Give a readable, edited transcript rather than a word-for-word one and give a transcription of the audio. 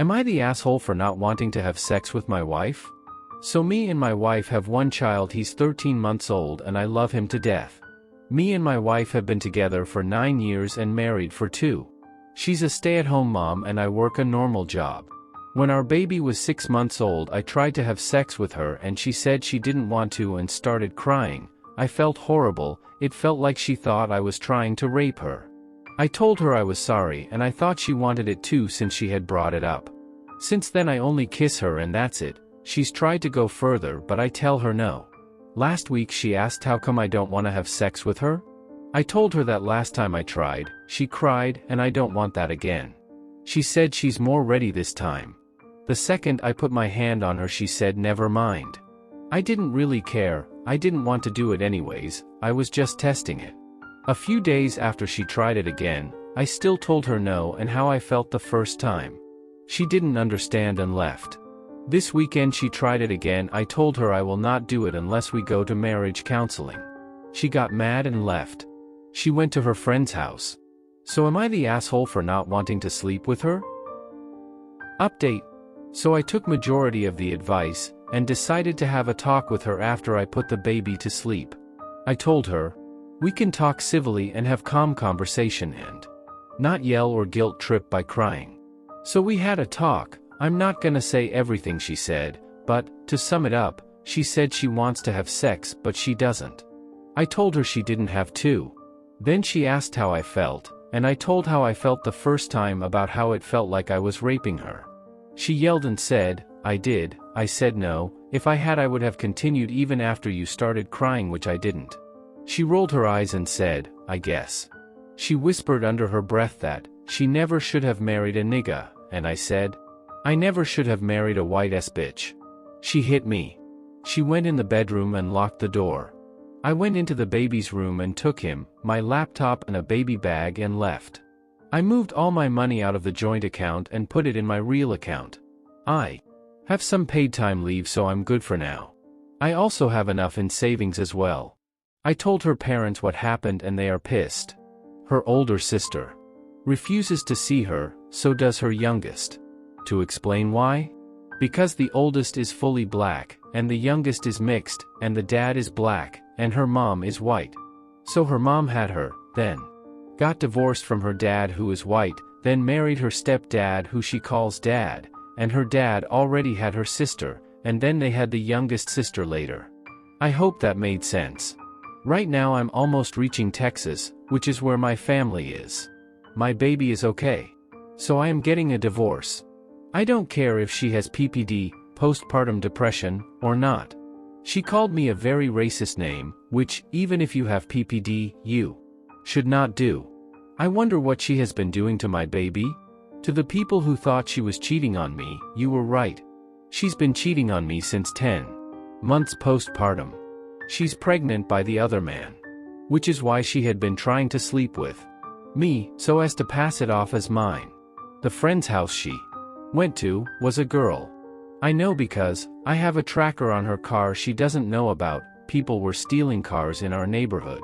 Am I the asshole for not wanting to have sex with my wife? So me and my wife have one child, he's 13 months old and I love him to death. Me and my wife have been together for 9 years and married for 2. She's a stay-at-home mom and I work a normal job. When our baby was 6 months old I tried to have sex with her and she said she didn't want to and started crying. I felt horrible, it felt like she thought I was trying to rape her. I told her I was sorry and I thought she wanted it too since she had brought it up. Since then I only kiss her and that's it. She's tried to go further but I tell her no. Last week she asked how come I don't want to have sex with her? I told her that last time I tried, she cried and I don't want that again. She said she's more ready this time. The second I put my hand on her she said never mind. I didn't really care, I didn't want to do it anyways, I was just testing it. A few days after she tried it again, I still told her no and how I felt the first time. She didn't understand and left. This weekend she tried it again. I told her I will not do it unless we go to marriage counseling. She got mad and left. She went to her friend's house. So am I the asshole for not wanting to sleep with her? Update. So I took majority of the advice, and decided to have a talk with her after I put the baby to sleep. I told her, we can talk civilly and have calm conversation and not yell or guilt trip by crying. So we had a talk. I'm not gonna say everything she said, but, to sum it up, she said she wants to have sex but she doesn't. I told her she didn't have to. Then she asked how I felt, and I told how I felt the first time about how it felt like I was raping her. She yelled and said, I did. I said no, if I had I would have continued even after you started crying, which I didn't. She rolled her eyes and said, I guess. She whispered under her breath that she never should have married a nigga, and I said, I never should have married a white-ass bitch. She hit me. She went in the bedroom and locked the door. I went into the baby's room and took him, my laptop and a baby bag and left. I moved all my money out of the joint account and put it in my real account. I have some paid time leave so I'm good for now. I also have enough in savings as well. I told her parents what happened and they are pissed. Her older sister refuses to see her, so does her youngest. To explain why? Because the oldest is fully black, and the youngest is mixed, and the dad is black, and her mom is white. So her mom had her, then got divorced from her dad who is white, then married her stepdad who she calls dad, and her dad already had her sister, and then they had the youngest sister later. I hope that made sense. Right now I'm almost reaching Texas, which is where my family is. My baby is okay. So I am getting a divorce. I don't care if she has PPD, postpartum depression, or not. She called me a very racist name, which, even if you have PPD, you should not do. I wonder what she has been doing to my baby? To the people who thought she was cheating on me, you were right. She's been cheating on me since 10 months postpartum. She's pregnant by the other man. Which is why she had been trying to sleep with me, so as to pass it off as mine. The friend's house she went to was a girl. I know because I have a tracker on her car she doesn't know about. People were stealing cars in our neighborhood.